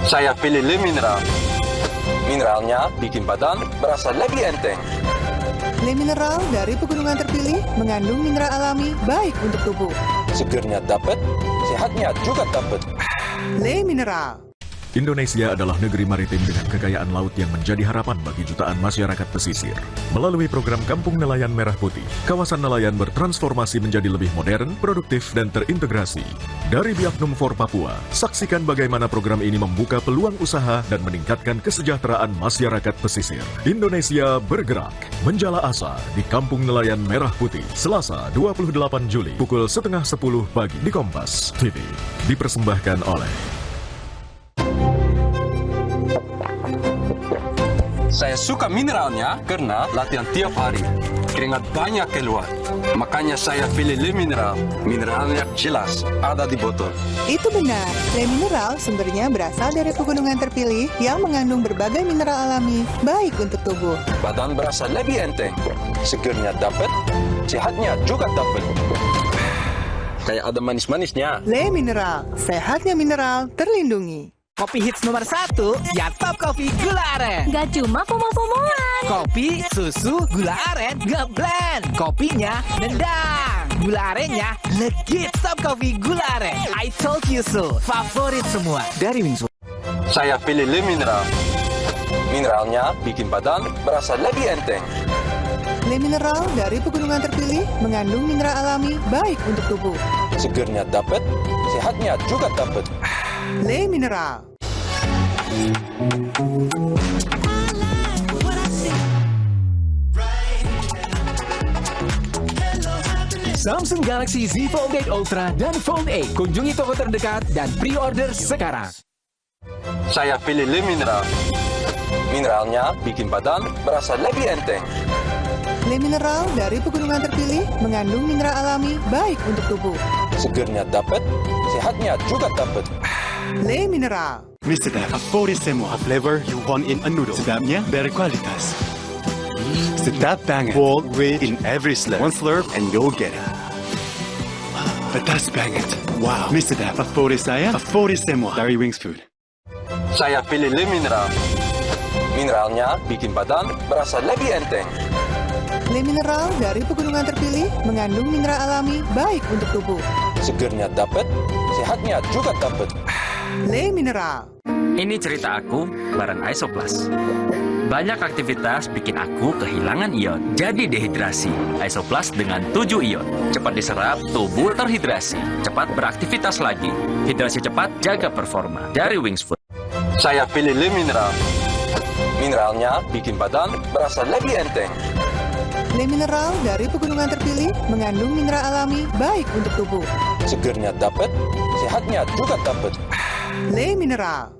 Saya pilih Le Mineral. Mineralnya bikin badan berasa lebih enteng. Le Mineral dari pegunungan terpilih mengandung mineral alami baik untuk tubuh. Segernya dapat, sehatnya juga dapat. Le Mineral. Indonesia adalah negeri maritim dengan kekayaan laut yang menjadi harapan bagi jutaan masyarakat pesisir. Melalui program Kampung Nelayan Merah Putih, kawasan nelayan bertransformasi menjadi lebih modern, produktif, dan terintegrasi. Dari Biaknum for Papua, saksikan bagaimana program ini membuka peluang usaha dan meningkatkan kesejahteraan masyarakat pesisir. Indonesia bergerak, menjala asa di Kampung Nelayan Merah Putih, Selasa 28 Juli, pukul 9:30 pagi di Kompas TV. Dipersembahkan oleh Saya suka mineralnya karena latihan tiap hari. Keringat banyak keluar. Makanya saya pilih Le Mineral. Mineralnya jelas ada di botol. Itu benar, Le Mineral sumbernya berasal dari pegunungan terpilih yang mengandung berbagai mineral alami baik untuk tubuh. Badan berasa lebih enteng. Segernya dapat, sehatnya juga dapat. Kayak ada manis-manisnya. Le Mineral, sehatnya mineral terlindungi. Kopi hits nomor 1, ya Top Coffee Gula Aren. Gak cuma pomo-pomoan. Kopi, susu, gula aren, ngeblend. Kopinya nendang. Gula arennya legit. Top Coffee Gula Aren. I told you so. Favorit semua dari Wings. Saya pilih Le Mineral. Mineralnya bikin badan berasa lebih enteng. Le Mineral dari pegunungan terpilih mengandung mineral alami baik untuk tubuh. Segernya dapat, sehatnya juga dapat. Le Mineral. Samsung Galaxy Z Fold 8 Ultra dan Fold 8. Kunjungi toko terdekat dan pre-order sekarang. Saya pilih Le Mineral. Mineralnya bikin badan berasa lebih enteng. Le Mineral dari pegunungan terpilih mengandung mineral alami baik untuk tubuh. Segernya dapat, sehatnya juga dapat. Le Mineral. Mr. Dap, a 40 semua flavor you want in a noodle. Sedapnya berkualitas. Sedap banget. Bold, rich in every slurp. One slurp and you'll get it. Pedas banget. Wow. Mr. Dap, favorit saya, a 40 semua dari Wings Food. Saya pilih Le Mineral. Mineralnya bikin badan berasa lebih enteng. Le Mineral dari pegunungan terpilih mengandung mineral alami baik untuk tubuh. Segernya dapat, sehatnya juga dapat. Le Mineral. Ini cerita aku bareng Isoplas. Banyak aktivitas bikin aku kehilangan ion, jadi dehidrasi. Isoplas dengan 7 ion. Cepat diserap, tubuh terhidrasi. Cepat beraktivitas lagi. Hidrasi cepat, jaga performa. Dari Wings Food. Saya pilih Le Mineral. Mineralnya bikin badan berasa lebih enteng. Le Mineral dari pegunungan terpilih mengandung mineral alami baik untuk tubuh. Segernya dapat, sehatnya juga dapat. Le Mineral.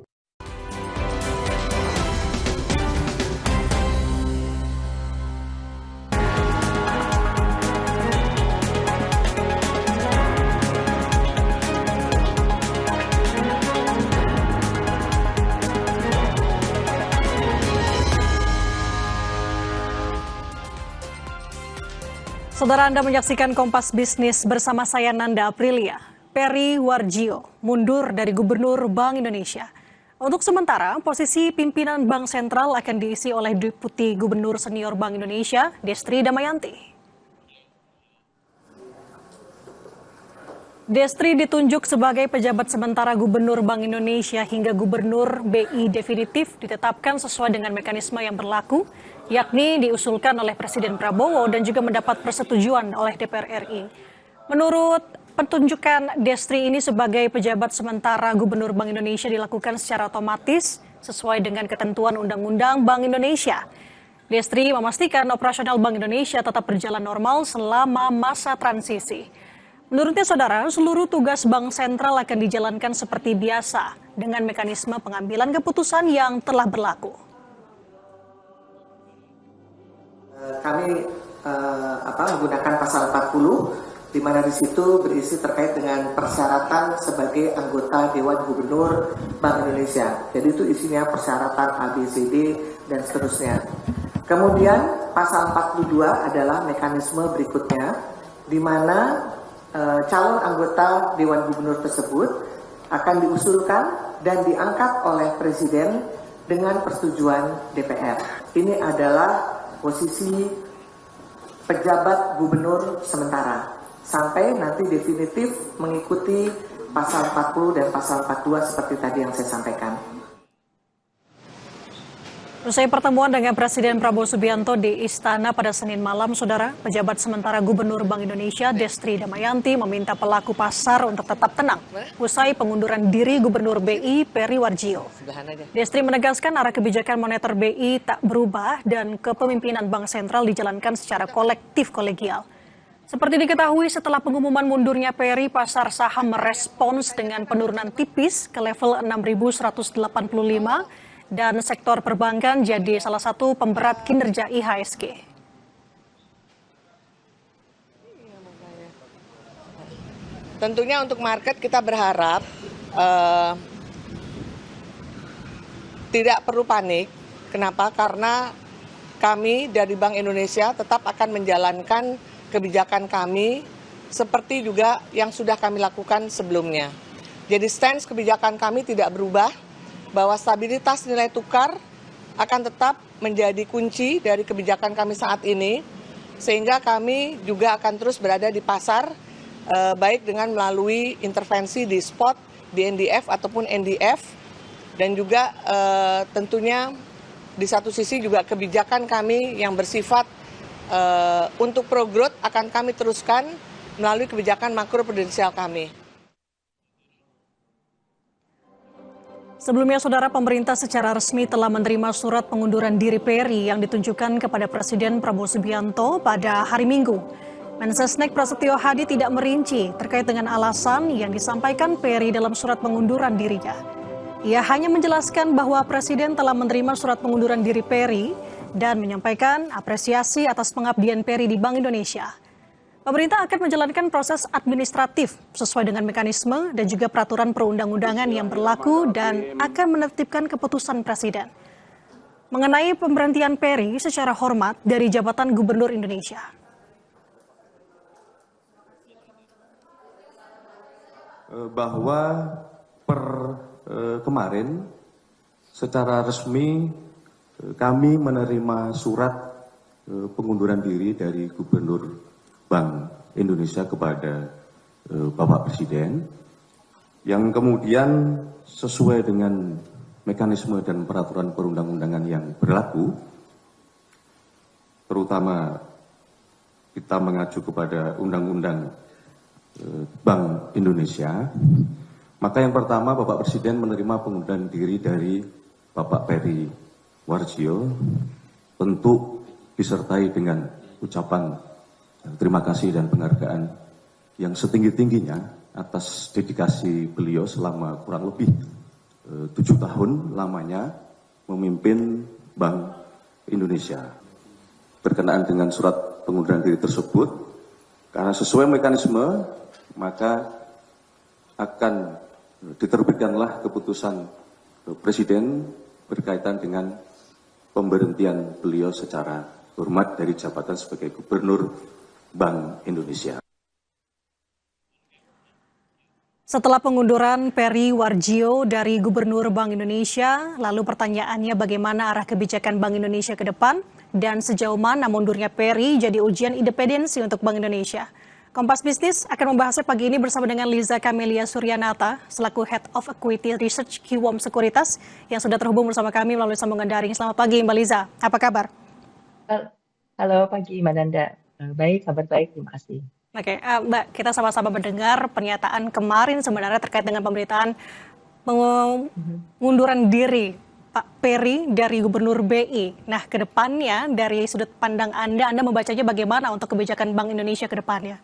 Saudara, Anda menyaksikan Kompas Bisnis bersama saya Nanda Aprilia. Peri Warjio mundur dari Gubernur Bank Indonesia. Untuk sementara, posisi pimpinan Bank Sentral akan diisi oleh Deputi Gubernur Senior Bank Indonesia, Destri Damayanti. Destri ditunjuk sebagai pejabat sementara Gubernur Bank Indonesia hingga Gubernur BI definitif ditetapkan sesuai dengan mekanisme yang berlaku, yakni diusulkan oleh Presiden Prabowo dan juga mendapat persetujuan oleh DPR RI. Menurut penunjukan Destri ini sebagai pejabat sementara Gubernur Bank Indonesia dilakukan secara otomatis sesuai dengan ketentuan Undang-Undang Bank Indonesia. Destri memastikan operasional Bank Indonesia tetap berjalan normal selama masa transisi. Menurutnya, saudara, seluruh tugas Bank Sentral akan dijalankan seperti biasa dengan mekanisme pengambilan keputusan yang telah berlaku. Kami menggunakan pasal 40, di mana di situ berisi terkait dengan persyaratan sebagai anggota Dewan Gubernur Bank Indonesia. Jadi itu isinya persyaratan ABCD dan seterusnya. Kemudian pasal 42 adalah mekanisme berikutnya, di mana calon anggota Dewan Gubernur tersebut akan diusulkan dan diangkat oleh Presiden dengan persetujuan DPR. Ini adalah posisi pejabat gubernur sementara sampai nanti definitif mengikuti pasal 40 dan pasal 42 seperti tadi yang saya sampaikan. Usai pertemuan dengan Presiden Prabowo Subianto di Istana pada Senin malam, Saudara, pejabat sementara Gubernur Bank Indonesia Destri Damayanti meminta pelaku pasar untuk tetap tenang usai pengunduran diri Gubernur BI Peri Warjio. Destri menegaskan arah kebijakan moneter BI tak berubah dan kepemimpinan Bank Sentral dijalankan secara kolektif kolegial. Seperti diketahui, setelah pengumuman mundurnya Peri, pasar saham merespons dengan penurunan tipis ke level 6.185 dan sektor perbankan jadi salah satu pemberat kinerja IHSG. Tentunya untuk market kita berharap tidak perlu panik. Kenapa? Karena kami dari Bank Indonesia tetap akan menjalankan kebijakan kami seperti juga yang sudah kami lakukan sebelumnya. Jadi stance kebijakan kami tidak berubah, bahwa stabilitas nilai tukar akan tetap menjadi kunci dari kebijakan kami saat ini, sehingga kami juga akan terus berada di pasar, baik dengan melalui intervensi di spot, di NDF ataupun NDF, dan juga tentunya di satu sisi juga kebijakan kami yang bersifat untuk pro-growth akan kami teruskan melalui kebijakan makroprudensial kami. Sebelumnya, Saudara, pemerintah secara resmi telah menerima surat pengunduran diri Peri yang ditunjukkan kepada Presiden Prabowo Subianto pada hari Minggu. Mensesnek Prasetyo Hadi tidak merinci terkait dengan alasan yang disampaikan Peri dalam surat pengunduran dirinya. Ia hanya menjelaskan bahwa Presiden telah menerima surat pengunduran diri Peri dan menyampaikan apresiasi atas pengabdian Peri di Bank Indonesia. Pemerintah akan menjalankan proses administratif sesuai dengan mekanisme dan juga peraturan perundang-undangan yang berlaku dan akan menertibkan keputusan Presiden mengenai pemberhentian Peri secara hormat dari jabatan Gubernur Indonesia. Bahwa per kemarin secara resmi kami menerima surat pengunduran diri dari Gubernur Bank Indonesia kepada Bapak Presiden, yang kemudian sesuai dengan mekanisme dan peraturan perundang-undangan yang berlaku, terutama kita mengacu kepada Undang-Undang Bank Indonesia, maka yang pertama Bapak Presiden menerima pengunduran diri dari Bapak Peri Warjio, tentu disertai dengan ucapan terima kasih dan penghargaan yang setinggi-tingginya atas dedikasi beliau selama kurang lebih 7 tahun lamanya memimpin Bank Indonesia. Berkenaan dengan surat pengunduran diri tersebut, karena sesuai mekanisme, maka akan diterbitkanlah keputusan Presiden berkaitan dengan pemberhentian beliau secara hormat dari jabatan sebagai Gubernur Bank Indonesia. Setelah pengunduran Peri Warjio dari Gubernur Bank Indonesia, lalu pertanyaannya bagaimana arah kebijakan Bank Indonesia ke depan dan sejauh mana mundurnya Peri jadi ujian independensi untuk Bank Indonesia. Kompas Bisnis akan membahasnya pagi ini bersama dengan Liza Kamelia Suryanata selaku Head of Equity Research Kiwom Sekuritas yang sudah terhubung bersama kami melalui sambungan daring. Selamat pagi Mbak Liza, apa kabar? Halo pagi Mbak Nanda. Baik, kabar baik, terima kasih. Oke, Mbak, kita sama-sama mendengar pernyataan kemarin sebenarnya terkait dengan pemberitaan pengunduran diri Pak Peri dari Gubernur BI. Nah, ke depannya dari sudut pandang Anda membacanya bagaimana untuk kebijakan Bank Indonesia ke depannya?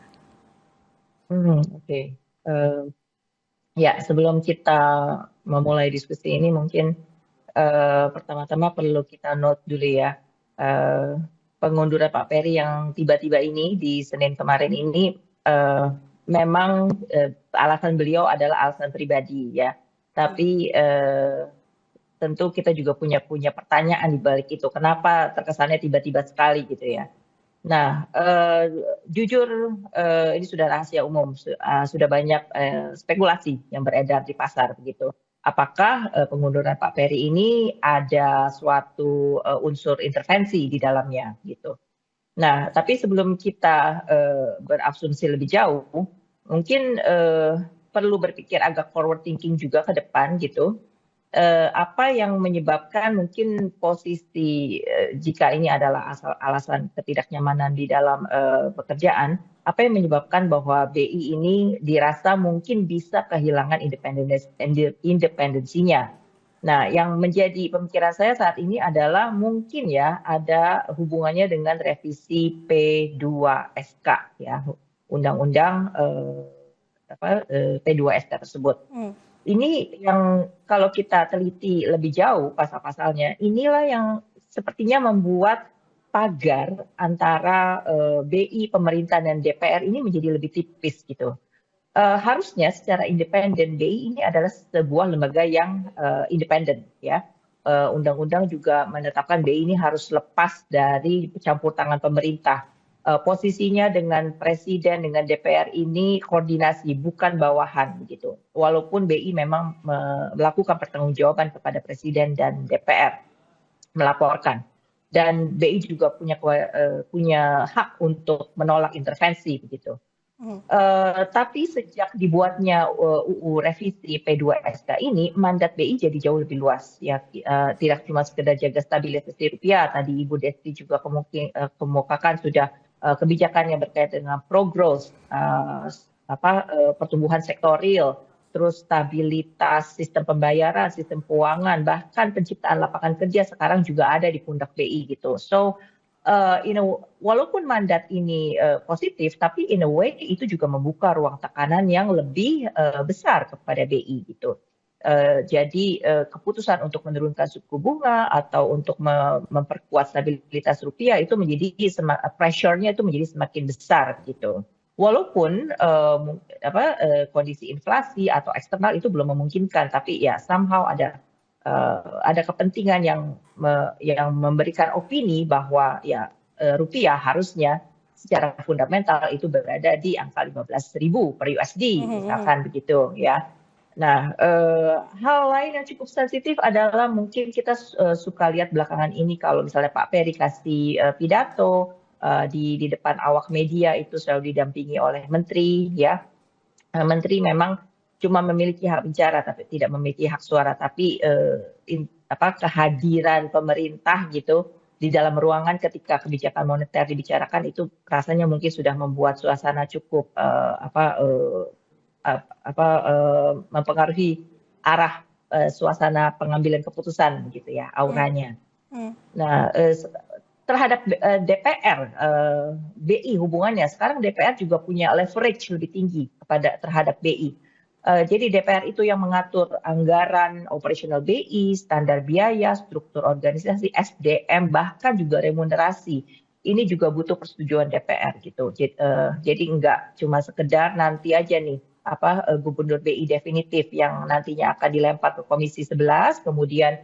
Oke. Ya, sebelum kita memulai diskusi ini mungkin pertama-tama perlu kita note dulu ya. Pengunduran Pak Peri yang tiba-tiba ini di Senin kemarin ini memang alasan beliau adalah alasan pribadi ya. Tapi tentu kita juga punya pertanyaan di balik itu. Kenapa terkesannya tiba-tiba sekali gitu ya. Nah, jujur ini sudah rahasia umum, sudah banyak spekulasi yang beredar di pasar begitu. Apakah pengunduran Pak Peri ini ada suatu unsur intervensi di dalamnya gitu. Nah, tapi sebelum kita berasumsi lebih jauh, mungkin perlu berpikir agak forward thinking juga ke depan gitu. Apa yang menyebabkan mungkin posisi jika ini adalah alasan ketidaknyamanan di dalam pekerjaan, apa yang menyebabkan bahwa BI ini dirasa mungkin bisa kehilangan independensinya. Nah, yang menjadi pemikiran saya saat ini adalah mungkin ya ada hubungannya dengan revisi P2SK ya, undang-undang P2SK tersebut. Ini yang kalau kita teliti lebih jauh pasal-pasalnya, inilah yang sepertinya membuat pagar antara BI, pemerintah dan DPR ini menjadi lebih tipis gitu. Harusnya secara independen BI ini adalah sebuah lembaga yang independen ya. Undang-undang juga menetapkan BI ini harus lepas dari campur tangan pemerintah. Posisinya dengan presiden, dengan DPR ini koordinasi, bukan bawahan begitu. Walaupun BI memang melakukan pertanggungjawaban kepada presiden dan DPR, melaporkan. Dan BI juga punya hak untuk menolak intervensi begitu. Tapi sejak dibuatnya UU revisi P2SK ini, mandat BI jadi jauh lebih luas. Ya, tidak cuma sekedar jaga stabilitas rupiah. Tadi Ibu Desti juga kemukakan sudah kebijakan yang berkaitan dengan pro-growth, pertumbuhan sektorial, terus stabilitas sistem pembayaran, sistem keuangan, bahkan penciptaan lapangan kerja sekarang juga ada di pundak BI gitu. So, walaupun mandat ini positif, tapi in a way itu juga membuka ruang tekanan yang lebih besar kepada BI gitu. Jadi keputusan untuk menurunkan suku bunga atau untuk memperkuat stabilitas rupiah itu menjadi pressure-nya itu menjadi semakin besar gitu. Walaupun kondisi inflasi atau eksternal itu belum memungkinkan, tapi ya somehow ada kepentingan yang memberikan opini bahwa ya rupiah harusnya secara fundamental itu berada di angka 15.000 per USD misalkan begitu ya. Nah, hal lain yang cukup sensitif adalah mungkin kita suka lihat belakangan ini kalau misalnya Pak Peri kasih pidato di depan awak media itu selalu didampingi oleh menteri ya. Menteri memang cuma memiliki hak bicara tapi tidak memiliki hak suara, tapi kehadiran pemerintah gitu di dalam ruangan ketika kebijakan moneter dibicarakan itu rasanya mungkin sudah membuat suasana cukup mempengaruhi arah suasana pengambilan keputusan gitu ya, auranya. Nah, terhadap DPR, BI hubungannya sekarang DPR juga punya leverage lebih tinggi terhadap BI. Jadi DPR itu yang mengatur anggaran operasional BI, standar biaya, struktur organisasi, SDM, bahkan juga remunerasi. Ini juga butuh persetujuan DPR gitu. Jadi enggak cuma sekedar nanti aja nih gubernur BI definitif yang nantinya akan dilempar ke Komisi 11, kemudian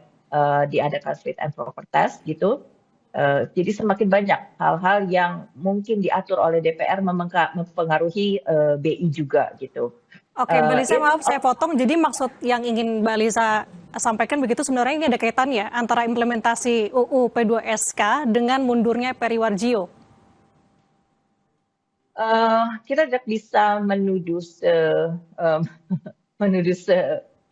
diadakan fit and proper test gitu. Jadi semakin banyak hal-hal yang mungkin diatur oleh DPR mempengaruhi BI juga gitu. Oke, Mbak Lisa, maaf saya potong. Jadi maksud yang ingin Mbak Lisa sampaikan begitu sebenarnya ini ada kaitannya antara implementasi UU P2SK dengan mundurnya Peri Warjio. Kita tidak bisa menuduh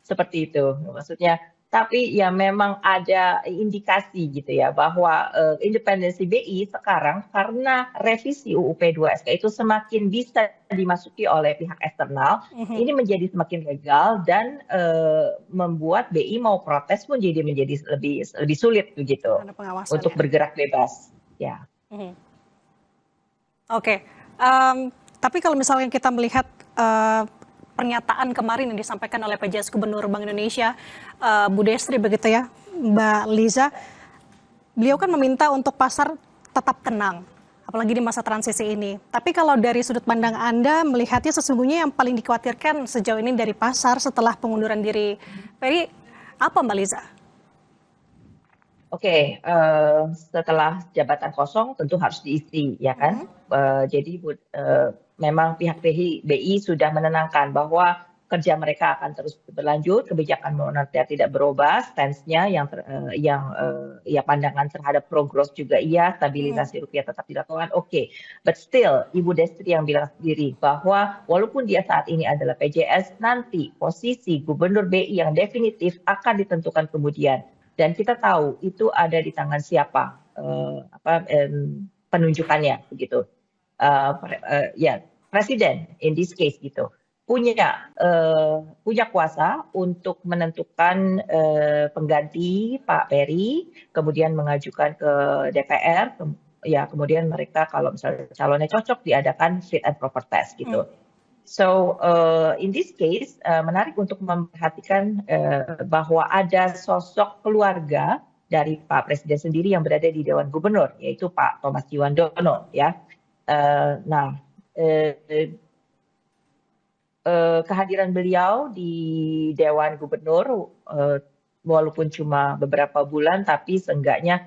seperti itu, maksudnya. Tapi ya memang ada indikasi gitu ya bahwa independensi BI sekarang karena revisi UU P2SK itu semakin bisa dimasuki oleh pihak eksternal, ini menjadi semakin legal dan membuat BI mau protes pun menjadi lebih sulit begitu untuk bergerak bebas. Ya. Oke. Tapi kalau misalnya kita melihat pernyataan kemarin yang disampaikan oleh PJS Gubernur Bank Indonesia, Bu Destri begitu ya, Mbak Liza, beliau kan meminta untuk pasar tetap tenang, apalagi di masa transisi ini. Tapi kalau dari sudut pandang Anda melihatnya sesungguhnya yang paling dikhawatirkan sejauh ini dari pasar setelah pengunduran diri Peri, apa Mbak Liza? Oke, setelah jabatan kosong tentu harus diisi, ya kan? Jadi memang pihak BI sudah menenangkan bahwa kerja mereka akan terus berlanjut, kebijakan moneter tidak berubah, stance-nya ya pandangan terhadap progres juga iya, stabilisasi rupiah tetap dilakukan, oke. But still, Ibu Destri yang bilang sendiri bahwa walaupun dia saat ini adalah PJS, nanti posisi Gubernur BI yang definitif akan ditentukan kemudian. Dan kita tahu itu ada di tangan siapa penunjukannya begitu. Ya, presiden in this case gitu punya kuasa untuk menentukan pengganti Pak Peri, kemudian mengajukan ke DPR, ya kemudian mereka kalau misalnya calonnya cocok diadakan fit and proper test gitu. So in this case menarik untuk memperhatikan bahwa ada sosok keluarga dari Pak Presiden sendiri yang berada di Dewan Gubernur, yaitu Pak Thomas Yuwandono, ya. Kehadiran beliau di Dewan Gubernur walaupun cuma beberapa bulan, tapi seenggaknya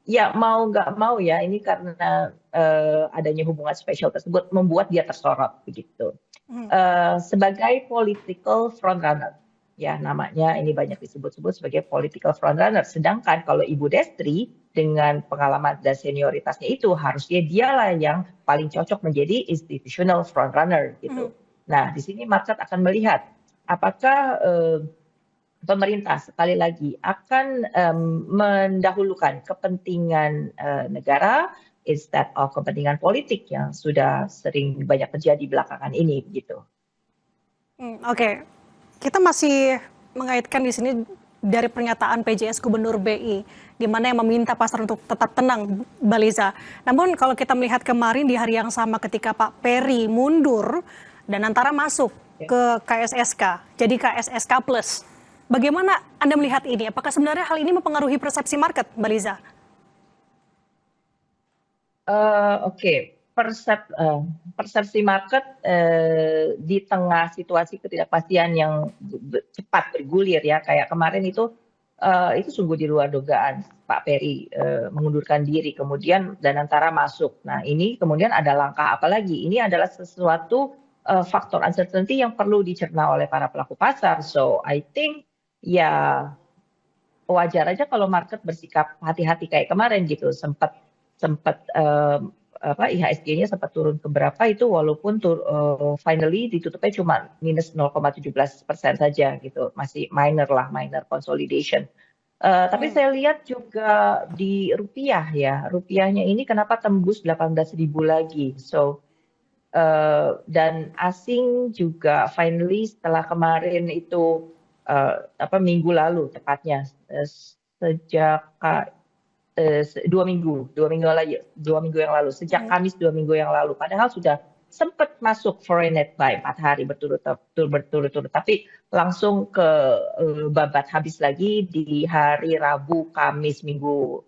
ya mau nggak mau ya ini karena adanya hubungan spesial tersebut membuat dia tersorot begitu. Sebagai political frontrunner, ya namanya ini banyak disebut-sebut sebagai political frontrunner. Sedangkan kalau Ibu Destri dengan pengalaman dan senioritasnya itu harusnya dialah yang paling cocok menjadi institutional frontrunner gitu. Nah di sini market akan melihat apakah pemerintah sekali lagi akan mendahulukan kepentingan negara instead of kepentingan politik yang sudah sering banyak terjadi belakangan ini gitu. Oke, kita masih mengaitkan di sini dari pernyataan PJS Gubernur BI, di mana yang meminta pasar untuk tetap tenang, Mbak Liza. Namun kalau kita melihat kemarin di hari yang sama ketika Pak Peri mundur dan antara masuk ke KSSK, jadi KSSK Plus. Bagaimana Anda melihat ini? Apakah sebenarnya hal ini mempengaruhi persepsi market, Mbak Liza? Oke. Persepsi market di tengah situasi ketidakpastian yang cepat bergulir ya, kayak kemarin itu sungguh di luar dugaan Pak Peri mengundurkan diri kemudian dan antara masuk. Nah ini kemudian ada langkah apa lagi? Ini adalah sesuatu faktor uncertainty yang perlu dicerna oleh para pelaku pasar. So I think ya wajar aja kalau market bersikap hati-hati kayak kemarin gitu, sempat IHSG-nya sempat turun ke berapa itu walaupun finally ditutupnya cuma minus 0,17% saja gitu, masih minor consolidation. Tapi saya lihat juga di rupiah ya, rupiahnya ini kenapa tembus 18.000 lagi. So dan asing juga finally setelah kemarin itu minggu lalu tepatnya sejak 2 minggu yang lalu, sejak Kamis 2 minggu yang lalu, padahal sudah sempat masuk foreign net buy 4 hari berturut-turut, tapi langsung ke babat habis lagi di hari Rabu Kamis minggu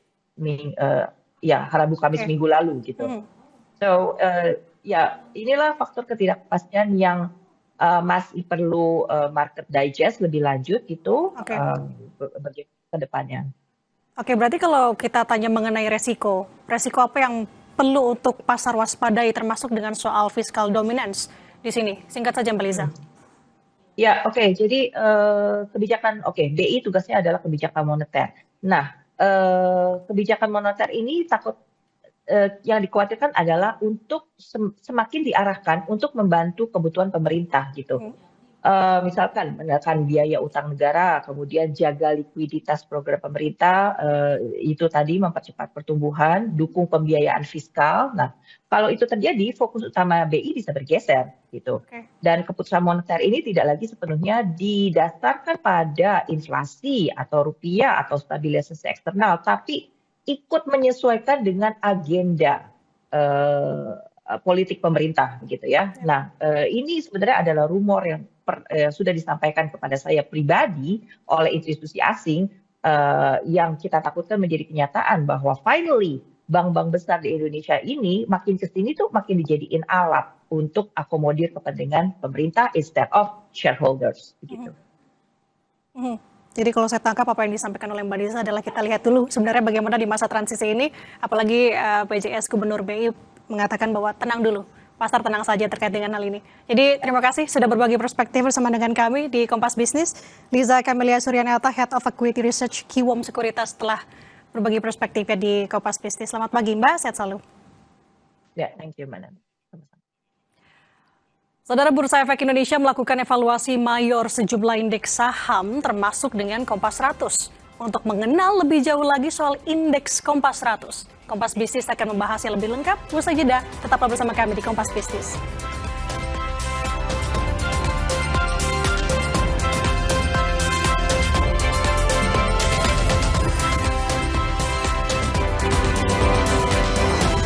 lalu gitu. So ya inilah faktor ketidakpastian yang masih perlu market digest lebih lanjut itu ke depannya. Oke, berarti kalau kita tanya mengenai resiko apa yang perlu untuk pasar waspadai termasuk dengan soal fiscal dominance di sini? Singkat saja Mbak Liza. Ya, oke. Jadi kebijakan BI tugasnya adalah kebijakan moneter. Nah, kebijakan moneter ini yang dikhawatirkan adalah untuk semakin diarahkan untuk membantu kebutuhan pemerintah gitu. Misalkan menekan biaya utang negara, kemudian jaga likuiditas program pemerintah, itu tadi mempercepat pertumbuhan, dukung pembiayaan fiskal. Nah, kalau itu terjadi, fokus utama BI bisa bergeser gitu. Dan keputusan moneter ini tidak lagi sepenuhnya didasarkan pada inflasi atau rupiah atau stabilisasi eksternal, tapi ikut menyesuaikan dengan agenda politik pemerintah gitu ya. Nah, ini sebenarnya adalah rumor yang sudah disampaikan kepada saya pribadi oleh institusi asing yang kita takutkan menjadi kenyataan bahwa finally bank-bank besar di Indonesia ini makin kesini tuh makin dijadiin alat untuk akomodir kepentingan pemerintah instead of shareholders begitu. Jadi kalau saya tangkap apa yang disampaikan oleh Mbak Disa adalah kita lihat dulu sebenarnya bagaimana di masa transisi ini, apalagi PJS Gubernur BI mengatakan bahwa tenang dulu, pasar tenang saja terkait dengan hal ini. Jadi terima kasih sudah berbagi perspektif bersama dengan kami di Kompas Bisnis. Liza Camelia Suryanata, Head of Equity Research Kiwom Sekuritas telah berbagi perspektifnya di Kompas Bisnis. Selamat pagi Mbak, sehat selalu. Ya, thank you Mbak. Saudara, Bursa Efek Indonesia melakukan evaluasi mayor sejumlah indeks saham termasuk dengan Kompas 100 untuk mengenal lebih jauh lagi soal indeks Kompas 100. Kompas Bisnis akan membahasnya lebih lengkap. Usai jeda, tetaplah bersama kami di Kompas Bisnis.